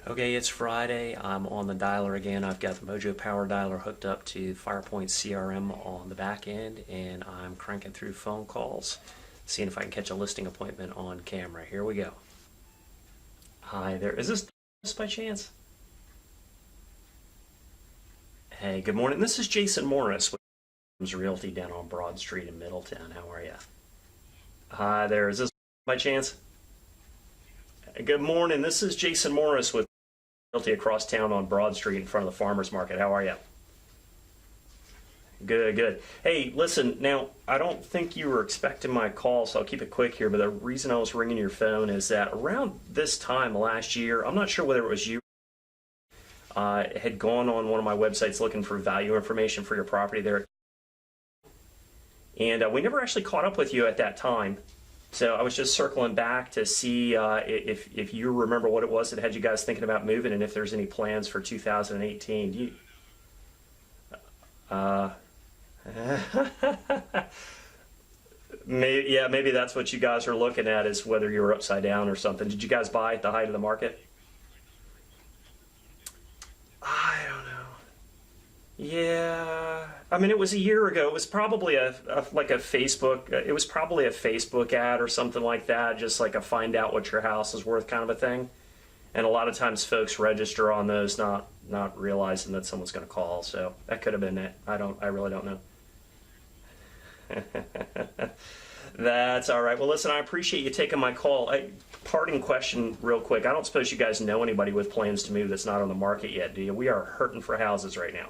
Okay, it's Friday. I'm on the dialer again. I've got the MOJO power dialer hooked up to Firepoint CRM on the back end, and I'm cranking through phone calls, seeing if I can catch a listing appointment on camera. Here we go. Hi there. Is this by chance? Hey, good morning. This is Jason Morris with Realty down on Broad Street in Middletown. How are you? Hi there. Is this by chance? Good morning. This is Jason Morris with Realty across town on Broad Street in front of the farmers market. How are you? Good, good. Hey, listen, now, I don't think you were expecting my call, so I'll keep it quick here, but the reason I was ringing your phone is that around this time last year, I'm not sure whether it was you, had gone on one of my websites looking for value information for your property there. And we never actually caught up with you at that time. So I was just circling back to see if you remember what it was that had you guys thinking about moving, and if there's any plans for 2018. Do you, maybe that's what you guys are looking at, is whether you were upside down or something. Did you guys buy at the height of the market? I don't know. Yeah, I mean, it was a year ago. It was probably like a Facebook. It was probably a Facebook ad or something like that, just like a find out what your house is worth kind of a thing. And a lot of times, folks register on those not realizing that someone's going to call. So that could have been it. I really don't know. That's all right. Well, listen, I appreciate you taking my call. Parting question real quick. I don't suppose you guys know anybody with plans to move that's not on the market yet, do you? We are hurting for houses right now.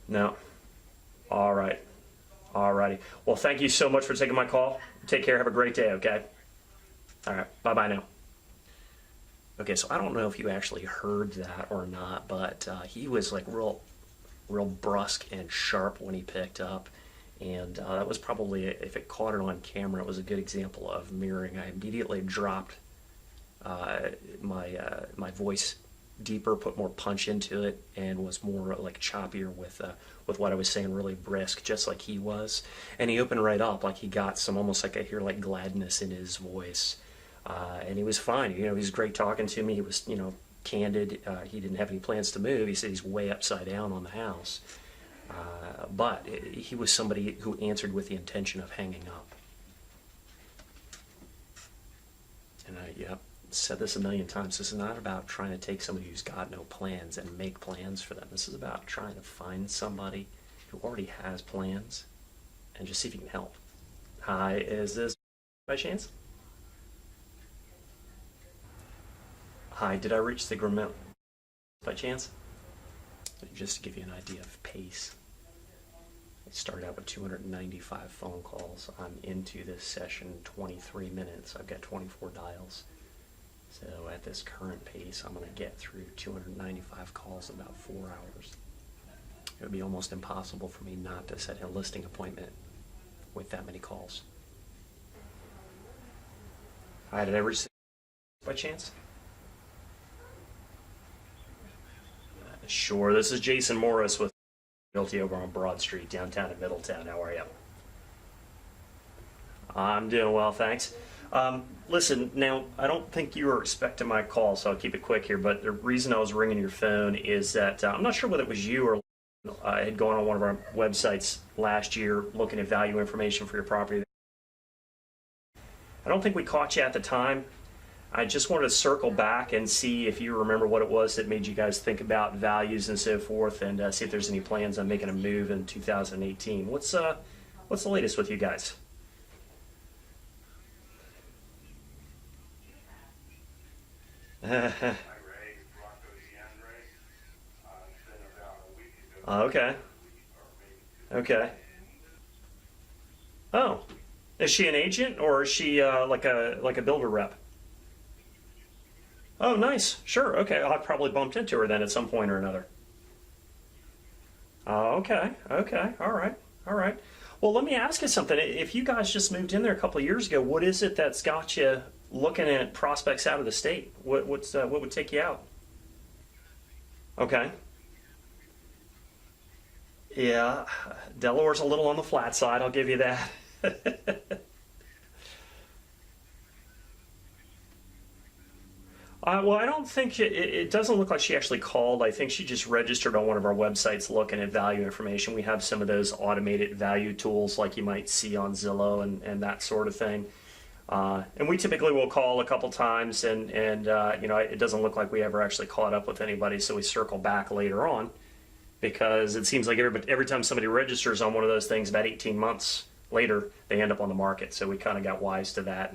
No. All right. All righty. Well, thank you so much for taking my call. Take care. Have a great day, okay? All right. Bye-bye now. Okay, so I don't know if you actually heard that or not, but he was like real brusque and sharp when he picked up. And that was probably, if it caught it on camera, it was a good example of mirroring. I immediately dropped my voice deeper, put more punch into it, and was more like choppier with what I was saying, really brisk, just like he was. And he opened right up, like he got some, almost like I hear like gladness in his voice. And he was fine. You know, he was great talking to me. He was, candid. He didn't have any plans to move. He said he's way upside down on the house. But he was somebody who answered with the intention of hanging up. And I said this a million times. This is not about trying to take somebody who's got no plans and make plans for them. This is about trying to find somebody who already has plans and just see if you can help. Hi, is this by chance? Hi, did I reach the Grimmel by chance? Just to give you an idea of pace. I started out with 295 phone calls. I'm into this session 23 minutes. I've got 24 dials. So at this current pace, I'm going to get through 295 calls in about 4 hours. It would be almost impossible for me not to set a listing appointment with that many calls. Hi, did I reach by chance? Sure, this is Jason Morris with Realty over on Broad Street, downtown in Middletown. How are you? I'm doing well, thanks. Listen, now, I don't think you were expecting my call, so I'll keep it quick here, but the reason I was ringing your phone is that I'm not sure whether it was you or I had gone on one of our websites last year looking at value information for your property. I don't think we caught you at the time. I just wanted to circle back and see if you remember what it was that made you guys think about values and so forth, and see if there's any plans on making a move in 2018. What's the latest with you guys? Okay. Okay. Oh, is she an agent or is she like a builder rep? Oh, nice. Sure. Okay. I probably bumped into her then at some point or another. Oh, okay. Okay. All right. All right. Well, let me ask you something. If you guys just moved in there a couple of years ago, what is it that's got you looking at prospects out of the state? What would take you out? Okay. Yeah, Delaware's a little on the flat side. I'll give you that. Well, I don't think it doesn't look like she actually called. I think she just registered on one of our websites looking at value information. We have some of those automated value tools like you might see on Zillow and that sort of thing. And we typically will call a couple times, and you know, it doesn't look like we ever actually caught up with anybody, so we circle back later on because it seems like every time somebody registers on one of those things, about 18 months later, they end up on the market. So we kind of got wise to that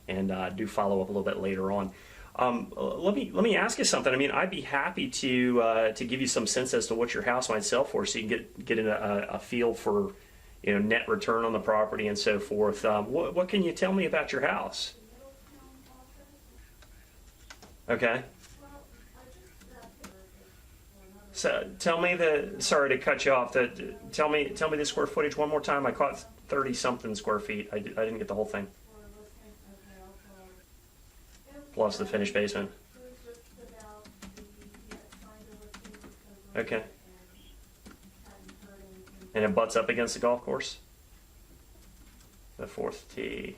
and do follow up a little bit later on. Let me ask you something. I mean, I'd be happy to give you some sense as to what your house might sell for, so you can get a feel for, you know, net return on the property and so forth. What can you tell me about your house? Okay. So tell me sorry to cut you off. Tell me the square footage one more time. I caught 30 something square feet. I didn't get the whole thing. Plus the finished basement. Okay. And it butts up against the golf course? The fourth tee.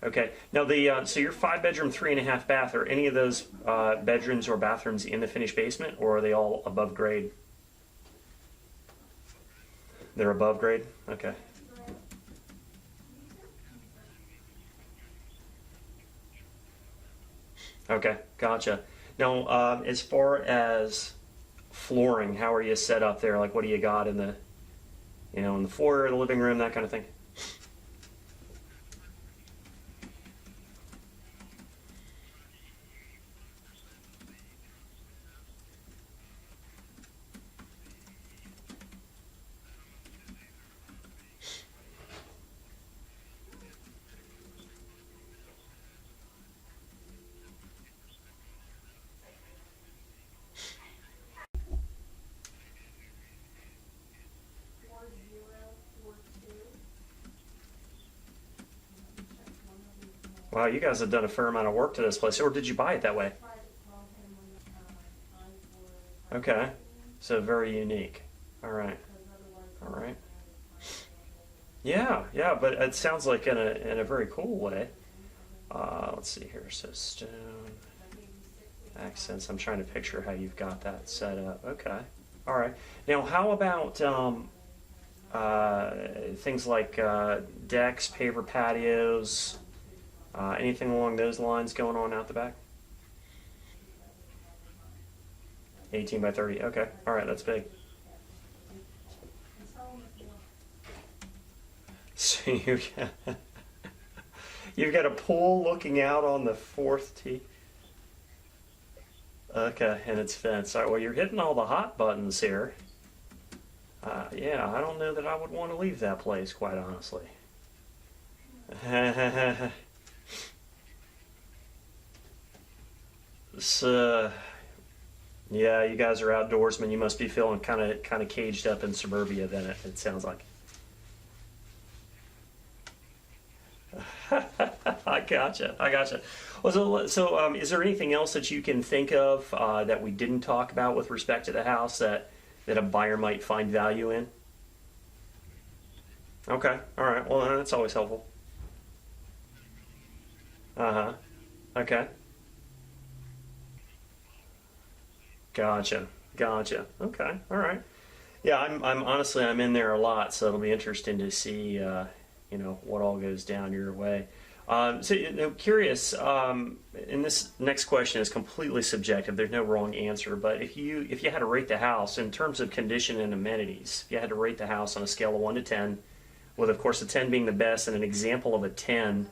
Okay. Now so your 5-bedroom, 3.5 bath, are any of those bedrooms or bathrooms in the finished basement, or are they all above grade? They're above grade? Okay. Okay, gotcha. Now, as far as flooring, how are you set up there? Like, what do you got in the, you know, in the foyer, the living room, that kind of thing? Wow, you guys have done a fair amount of work to this place. Or did you buy it that way? Okay, so very unique. All right, all right. Yeah, yeah, but it sounds like in a very cool way. Let's see here. So stone accents. I'm trying to picture how you've got that set up. Okay, all right. Now, how about things like decks, paver patios? Anything along those lines going on out the back? 18 by 30. Okay. All right. That's big. So you've got a pool looking out on the fourth tee. Okay, and it's fenced. All right. Well, you're hitting all the hot buttons here. Yeah, I don't know that I would want to leave that place, quite honestly. So, yeah, you guys are outdoorsmen. You must be feeling kind of caged up in suburbia. Then it sounds like. I gotcha. I gotcha. Well, so is there anything else that you can think of that we didn't talk about with respect to the house that a buyer might find value in? Okay. All right. Well, that's always helpful. Uh-huh. Okay. Gotcha. Gotcha. Okay. All right. Yeah, I'm honestly I'm in there a lot, so it'll be interesting to see you know, what all goes down your way. So, you know, curious. And this next question is completely subjective. There's no wrong answer. But if you had to rate the house in terms of condition and amenities, if you had to rate the house on a scale of 1 to 10, with of course a 10 being the best, and an example of a 10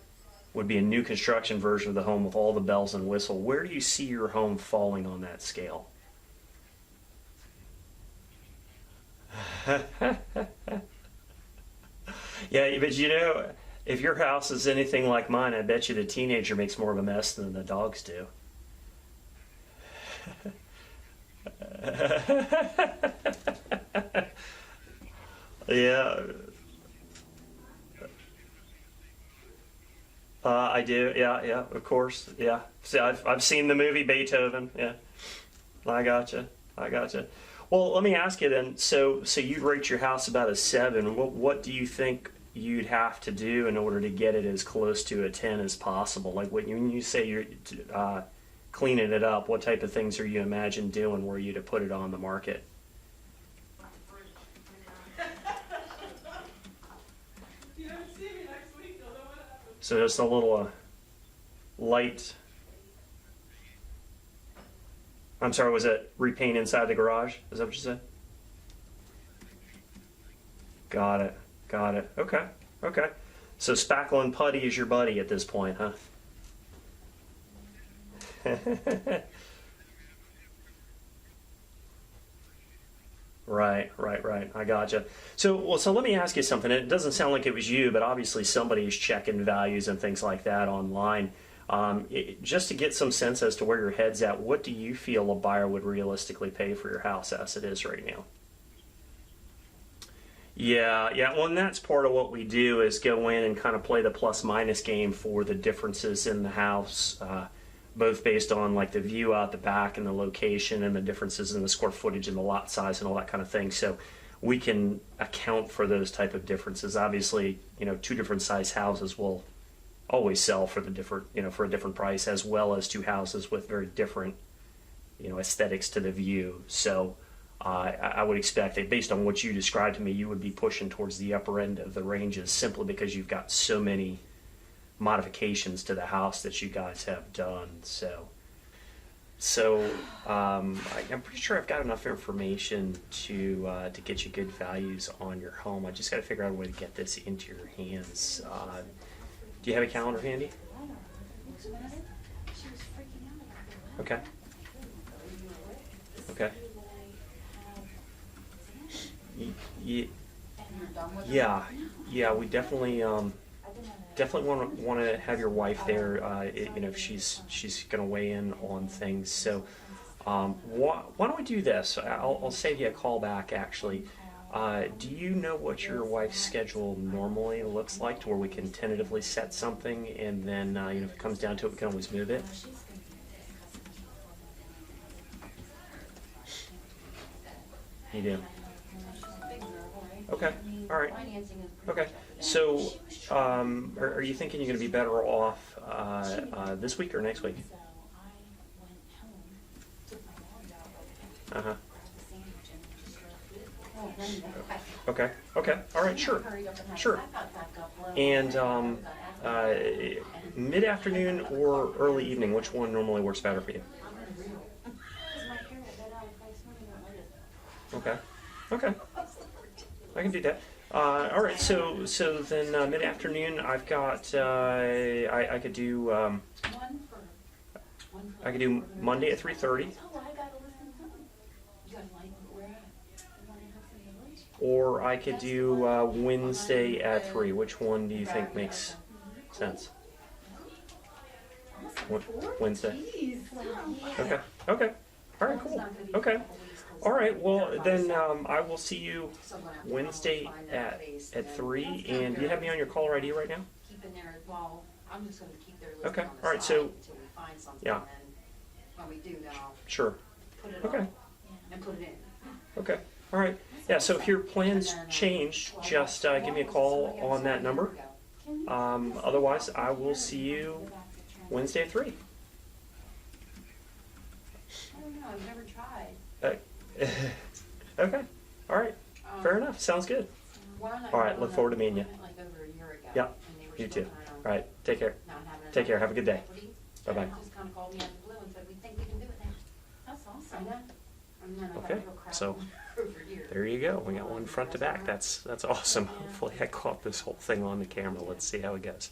would be a new construction version of the home with all the bells and whistle, where do you see your home falling on that scale? Yeah, but you know, if your house is anything like mine, I bet you the teenager makes more of a mess than the dogs do. Yeah, I do. Yeah, yeah, of course. Yeah. See, I've seen the movie Beethoven. Yeah, I gotcha. I gotcha. Well, let me ask you then. So you'd rate your house about a 7. What do you think you'd have to do in order to get it as close to a 10 as possible? Like when you say cleaning it up, what type of things are you imagine doing were you to put it on the market? So just a little light. I'm sorry, was it repaint inside the garage? Is that what you said? Got it. Got it. Okay. Okay. So spackle and putty is your buddy at this point, huh? Right, right, right. I gotcha. So let me ask you something. It doesn't sound like it was you, but obviously somebody's checking values and things like that online. Just to get some sense as to where your head's at, what do you feel a buyer would realistically pay for your house as it is right now? Yeah, yeah. Well, and that's part of what we do is go in and kind of play the plus minus game for the differences in the house, both based on like the view out the back and the location and the differences in the square footage and the lot size and all that kind of thing. So we can account for those type of differences. Obviously, two different size houses will always sell for the different, for a different price, as well as two houses with very different, aesthetics to the view. So I would expect that based on what you described to me, you would be pushing towards the upper end of the ranges simply because you've got so many modifications to the house that you guys have done. I'm pretty sure I've got enough information to get you good values on your home. I just got to figure out a way to get this into your hands. Do you have a calendar handy? Okay. Okay. Yeah. We definitely want to have your wife there. If she's going to weigh in on things. So, why don't we do this? I'll save you a call back. Actually, do you know what your wife's schedule normally looks like, to where we can tentatively set something, and then if it comes down to it, we can always move it. You do. Okay. All right. Okay. So, are you thinking you're going to be better off this week or next week? Uh huh. Okay. Okay. All right. Sure. Sure. And mid-afternoon or early evening, which one normally works better for you? Okay. Okay. I can do that. All right. So then mid-afternoon, I've got I could do Monday at 3:30, or I could do Wednesday at 3. Which one do you think makes sense? Wednesday. Okay. Okay. All right. Cool. Okay. All right. Well, then I will see you Wednesday at 3. And do you have me on your caller ID right now? Okay. All right. So yeah. Sure. Okay. Okay. All right. Yeah. So if your plans change, just give me a call on that number. Otherwise, I will see you Wednesday at 3. I don't know. I've never tried. Okay. All right. Fair enough. Sounds good. All right. Look forward to meeting you. Like over a year ago. Yeah. You too. All right. Take care. Take care. Have a good day. Bye bye. Just kind of called me out of the blue and said, "We think we can do it now." That's awesome. Okay. So there you go. We got one front to back. That's awesome. Hopefully I caught this whole thing on the camera. Let's see how it goes.